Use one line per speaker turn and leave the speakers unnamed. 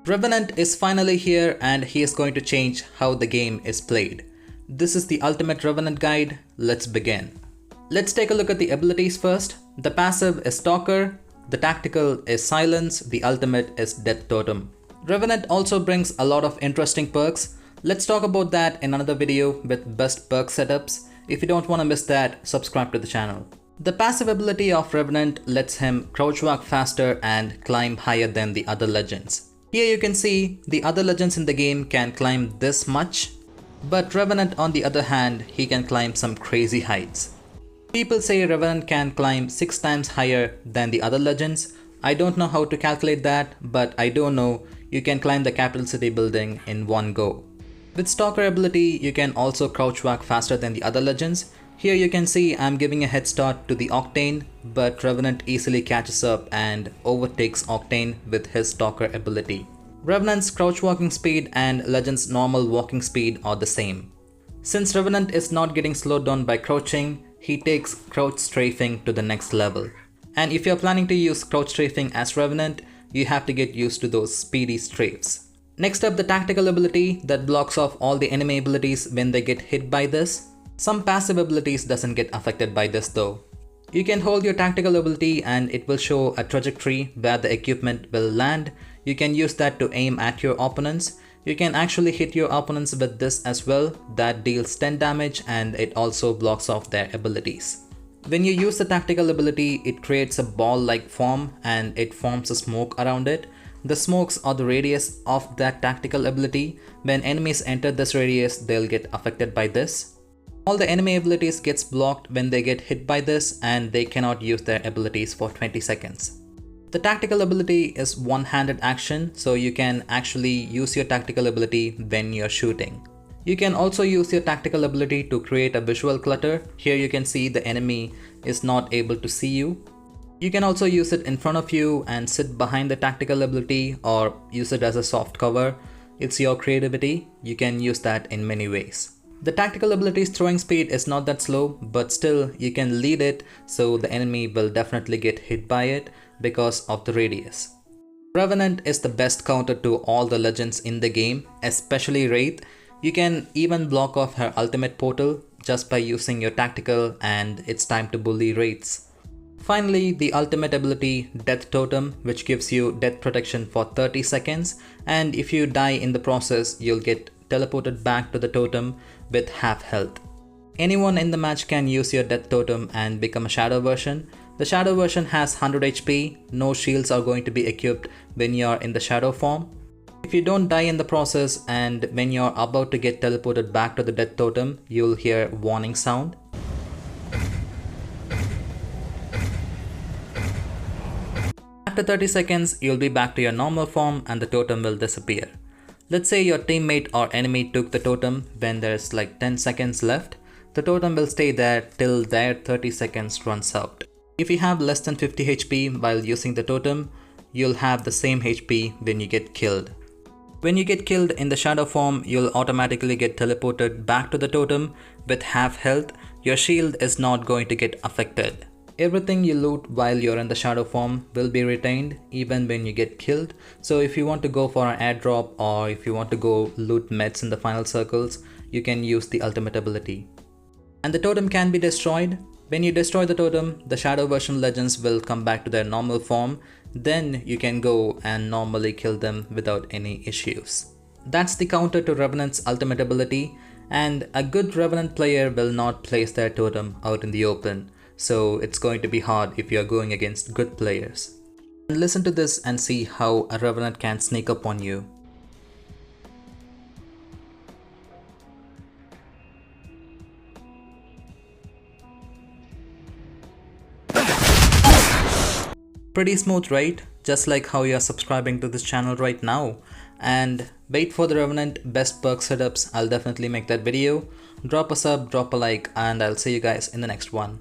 Revenant is finally here and he is going to change how the game is played. This is the ultimate Revenant guide. Let's begin. Let's take a look at the abilities first. The passive is Stalker, the tactical is Silence, the ultimate is Death Totem. Revenant also brings a lot of interesting perks. Let's talk about that in another video with best perk setups. If you don't want to miss that, subscribe to the channel. The passive ability of Revenant lets him crouch walk faster and climb higher than the other legends. Here you can see the other legends in the game can climb this much, but Revenant on the other hand, he can climb some crazy heights. People say Revenant can climb 6 times higher than the other legends. I don't know how to calculate that, but I do know you can climb the capital city building in one go. With Stalker ability, you can also crouch walk faster than the other legends. Here you can see I'm giving a head start to the Octane, but Revenant easily catches up and overtakes Octane with his Stalker ability. Revenant's crouch walking speed and Legend's normal walking speed are the same. Since Revenant is not getting slowed down by crouching, he takes crouch strafing to the next level. And if you're planning to use crouch strafing as Revenant, you have to get used to those speedy strafes. Next up, the tactical ability that blocks off all the enemy abilities when they get hit by this. Some passive abilities doesn't get affected by this though. You can hold your tactical ability and it will show a trajectory where the equipment will land. You can use that to aim at your opponents. You can actually hit your opponents with this as well. That deals 10 damage and it also blocks off their abilities. When you use the tactical ability, it creates a ball-like form and it forms a smoke around it. The smokes are the radius of that tactical ability. When enemies enter this radius, they'll get affected by this. All the enemy abilities gets blocked when they get hit by this and they cannot use their abilities for 20 seconds. The tactical ability is one-handed action, so you can actually use your tactical ability when you're shooting. You can also use your tactical ability to create a visual clutter. Here you can see the enemy is not able to see you. You can also use it in front of you and sit behind the tactical ability or use it as a soft cover. It's your creativity. You can use that in many ways. The tactical ability's throwing speed is not that slow, but still you can lead it so the enemy will definitely get hit by it because of the radius. Revenant is the best counter to all the legends in the game, especially Wraith. You can even block off her ultimate portal just by using your tactical and it's time to bully Wraiths. Finally, the ultimate ability Death Totem, which gives you death protection for 30 seconds, and if you die in the process, you'll get teleported back to the totem with half health. Anyone in the match can use your Death Totem and become a shadow version. The shadow version has 100 HP, no shields are going to be equipped when you're in the shadow form. If you don't die in the process and when you're about to get teleported back to the Death Totem, you'll hear warning sound. After 30 seconds, you'll be back to your normal form and the totem will disappear. Let's say your teammate or enemy took the totem when there's like 10 seconds left. The totem will stay there till their 30 seconds runs out. If you have less than 50 HP while using the totem, you'll have the same HP when you get killed. When you get killed in the shadow form, you'll automatically get teleported back to the totem with half health. Your shield is not going to get affected. Everything you loot while you're in the shadow form will be retained even when you get killed. So if you want to go for an airdrop or if you want to go loot meds in the final circles, you can use the ultimate ability. And the totem can be destroyed. When you destroy the totem, the shadow version legends will come back to their normal form. Then you can go and normally kill them without any issues. That's the counter to Revenant's ultimate ability, and a good Revenant player will not place their totem out in the open. So it's going to be hard if you're going against good players. And listen to this and see how a Revenant can sneak up on you. Pretty smooth, right? Just like how you're subscribing to this channel right now. And wait for the Revenant best perk setups. I'll definitely make that video. Drop a sub, drop a like, and I'll see you guys in the next one.